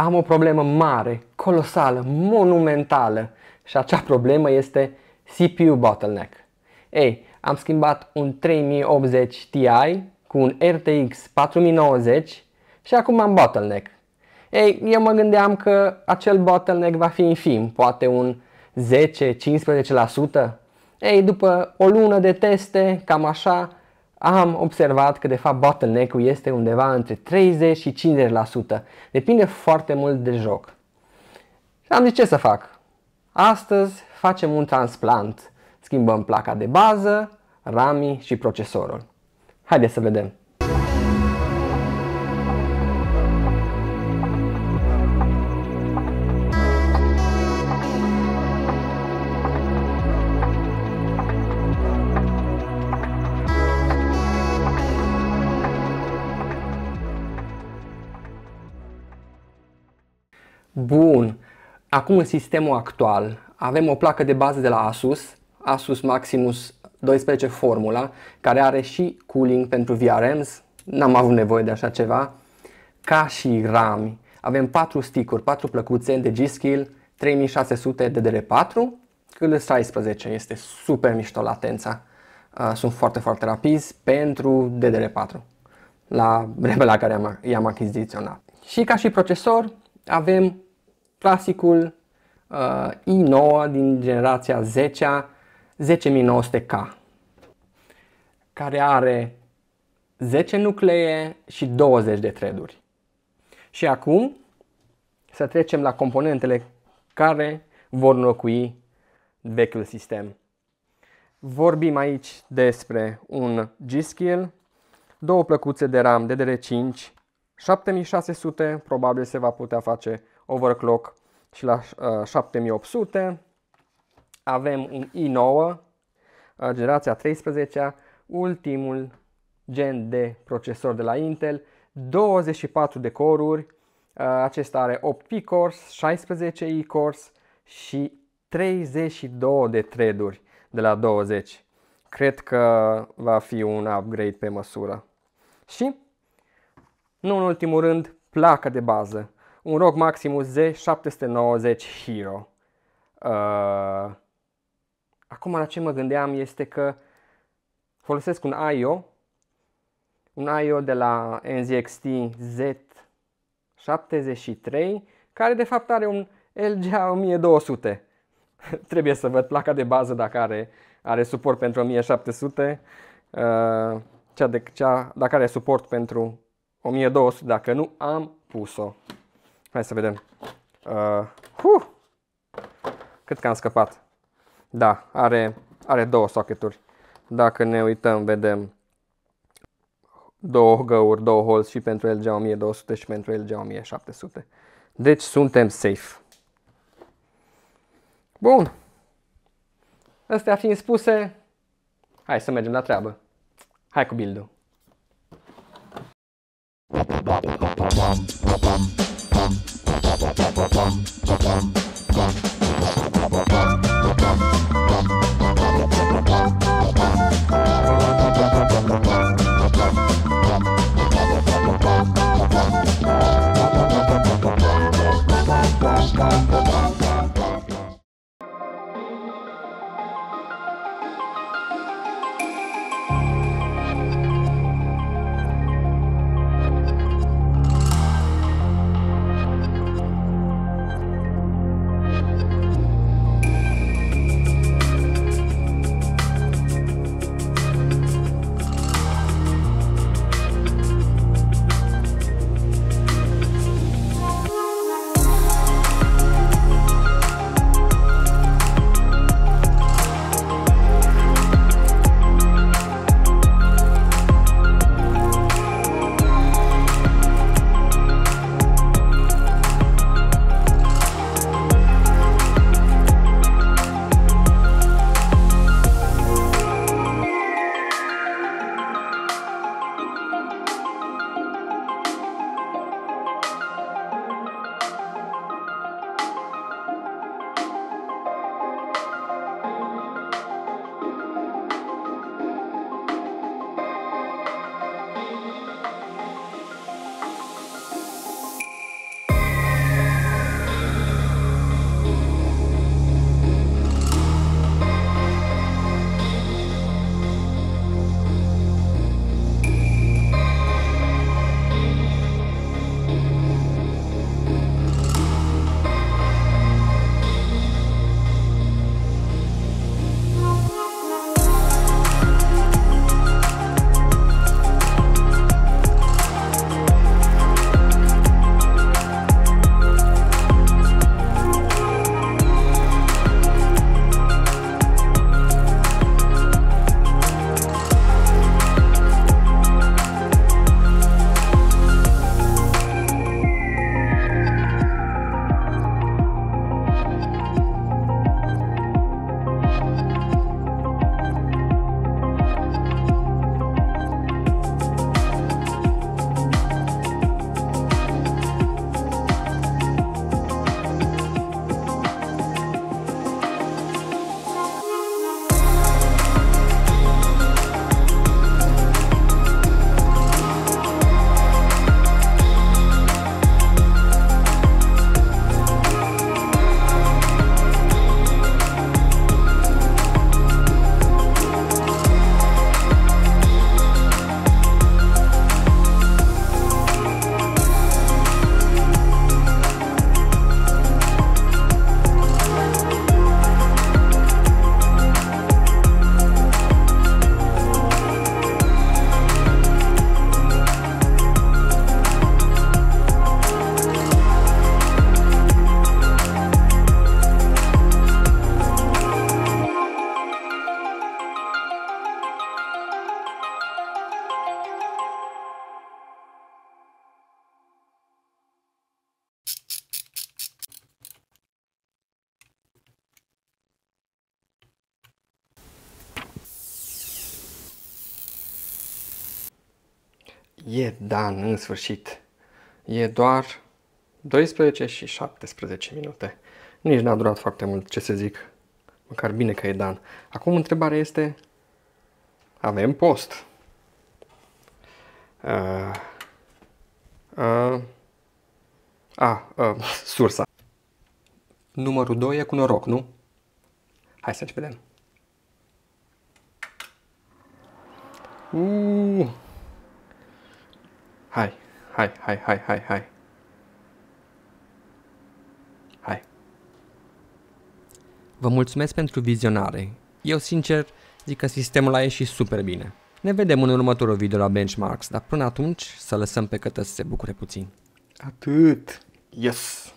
am o problemă mare, colosală, monumentală și acea problemă este CPU bottleneck. Ei, am schimbat un 3080 Ti cu un RTX 4090 și acum am bottleneck. Ei, eu mă gândeam că acel bottleneck va fi infim, poate un 10-15%. Ei, după o lună de teste, cam așa, am observat că de fapt bottleneck-ul este undeva între 30 și 50%. Depinde foarte mult de joc. Și am zis ce să fac. Astăzi facem un transplant. Schimbăm placa de bază, RAM și procesorul. Haideți să vedem. Bun, acum în sistemul actual avem o placă de bază de la Asus Maximus 12 Formula, care are și cooling pentru VRMs, n-am avut nevoie de așa ceva, ca și RAM. Avem 4 stick-uri, 4 plăcuțe de G-Skill 3600 DDR4, CL16, este super mișto latența, sunt foarte rapizi pentru DDR4, la vremea la care i-am achiziționat. Și ca și procesor avem clasicul i9 din generația 10-a 10900K, care are 10 nuclee și 20 de thread-uri. Și acum să trecem la componentele care vor înlocui vechiul sistem. Vorbim aici despre un G-Skill, 2 plăcuțe de RAM DDR5, 7600, probabil se va putea face overclock și la 7800. Avem un i9, generația 13, ultimul gen de procesor de la Intel, 24 de core-uri, acesta are 8 P-cores, 16 E-cores și 32 de thread-uri de la 20. Cred că va fi un upgrade pe măsură. Și, nu în ultimul rând, placa de bază. Un ROG Maximus Z790 Hero. Acum la ce mă gândeam este că folosesc un I.O. de la NZXT Z73, care de fapt are un LGA 1200. Trebuie să văd placa de bază dacă are suport pentru 1700, dacă are suport pentru 1200, dacă nu, am pus-o. Hai să vedem. Cât că am scăpat. Da, are 2 socketuri. Dacă ne uităm, vedem 2 găuri, 2 holes și pentru LGA 1200 și pentru LGA 1700. Deci suntem safe. Bun. Astea fiind spuse, hai să mergem la treabă. Hai cu build-ul. E Dan, în sfârșit. E doar 12 și 17 minute. Nici n-a durat foarte mult, ce să zic. Măcar bine că e Dan. Acum întrebarea este... Avem post. Sursa. Numărul 2 e cu noroc, nu? Hai să vedem. Hai. Vă mulțumesc pentru vizionare. Eu sincer zic că sistemul a ieșit super bine. Ne vedem în următorul video la Benchmarks, dar până atunci să lăsăm pe Cătă să se bucure puțin. Atât. Yes!